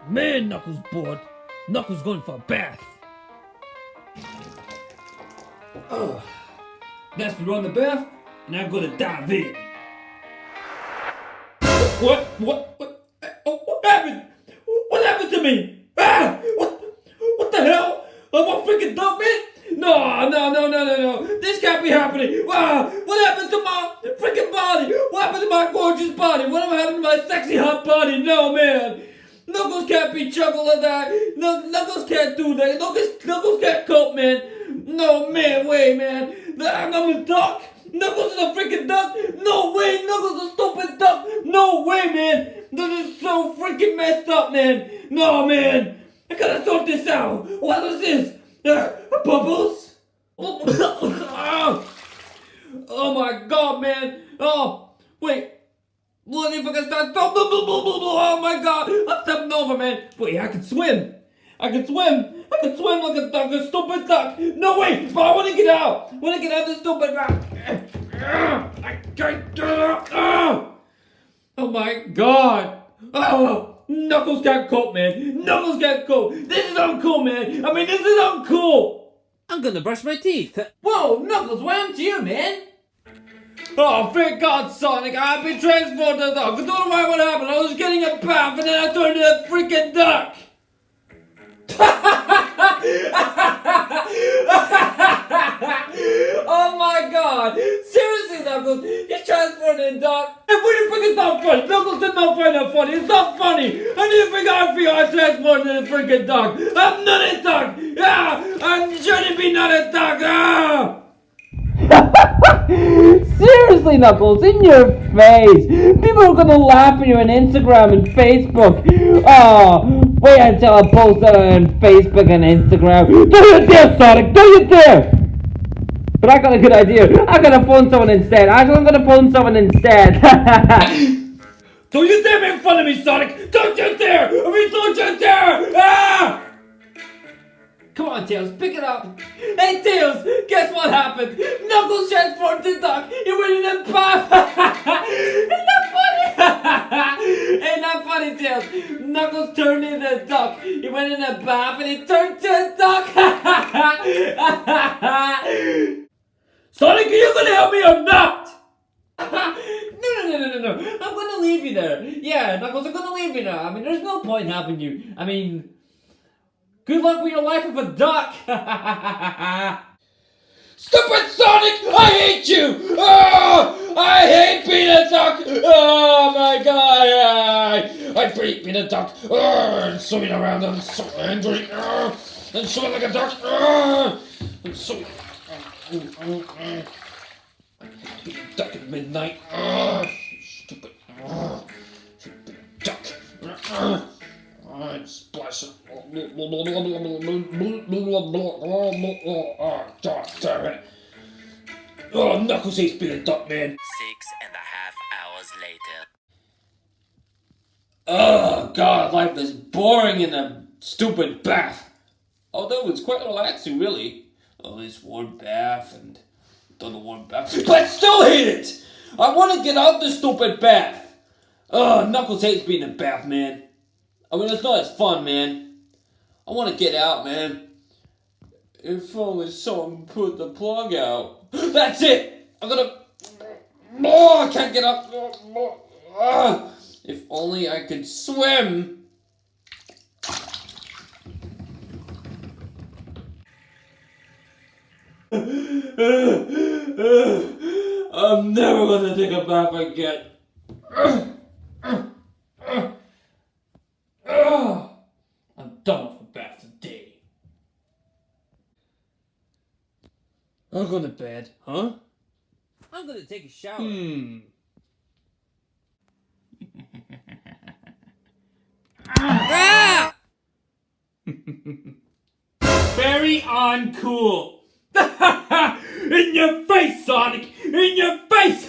Man, Knuckles bored. Knuckles going for a bath. Oh, that's me run the bath, and I'm gonna dive in. What happened? What happened to me? Ah! What the hell? I'm a freaking dumb man? No. This can't be happening. Wow, what happened to my freaking body? What happened to my gorgeous body? What happened to my sexy hot body? No, man. Knuckles can't be chuckle like that. Knuckles can't do that. Knuckles can't cope, man. No, man, wait, man. I'm a duck. Knuckles is a freaking duck. No way, Knuckles is a stupid duck. No way, man. This is so freaking messed up, man. No, man. I gotta sort this out. What is this? Bubbles? Oh my god, man. Oh, wait. What if I can start? Oh my god. I'm stepping over, man. Wait, I can swim. I can swim like a duck, a stupid duck. No, wait. But I want to get out. I want to get out of this stupid rock. I can't get out. Oh my god. Oh, Knuckles can't cope, man. Knuckles can't cope. This is uncool, man. I mean, this is uncool. I'm gonna brush my teeth. Whoa, Knuckles, what happened to you, man? Oh, thank God, Sonic, I've been transformed to a duck. I don't know what happened. I was getting a bath and then I turned into a freaking duck. Oh my god! Seriously, Knuckles, you transformed into a duck? And what do you think is not funny? Knuckles did not find that funny. It's not funny. I didn't think I feel I transformed into a freaking duck. I'm not a duck. Ah, I shouldn't be not a duck. Ah! Seriously, Knuckles, in your face. People are gonna laugh at you on Instagram and Facebook. Oh, wait until I post that on Facebook and Instagram. Don't you dare, Sonic! Don't you dare! But I got a good idea. I'm gonna phone someone instead. I'm gonna phone someone instead. Don't you dare make fun of me, Sonic! Don't you dare! I mean, don't you dare! Ah! Come on, Tails, pick it up. Hey, Tails, guess what happened? Knuckles transformed to duck. He went in a bath. Ain't that funny? Ain't that funny, Tails? Knuckles turned into a duck. He went in a bath and he turned to a duck. Sonic, are you gonna help me or not? No. I'm gonna leave you there. Yeah, Knuckles, I'm gonna leave you now. I mean, there's no point helping you. I mean, good luck with your life of a duck! Stupid Sonic! I hate you! Oh, I hate being a duck! Oh my god! I hate being a duck! And swimming around and so angry! And swimming like a duck! And so... I hate being a duck at midnight! Stupid... Stupid duck! I'm splashing. Oh, god damn it. Oh, Knuckles hates being a duck, man. 6.5 hours later. Oh, god, life is boring in a stupid bath. Although it's quite relaxing, really. Oh, this warm bath and another warm bath. But I still hate it! I want to get out this stupid bath. Oh, Knuckles hates being in a bath, man. I mean, it's not as fun, man. I want to get out, man. If only someone put the plug out. That's it! I'm gonna... Oh, I can't get up. If only I could swim. I'm never gonna take a bath again. I'm done with the bath today. I'm going to bed, huh? I'm gonna take a shower. Ah! Very uncool. In your face, Sonic! In your face!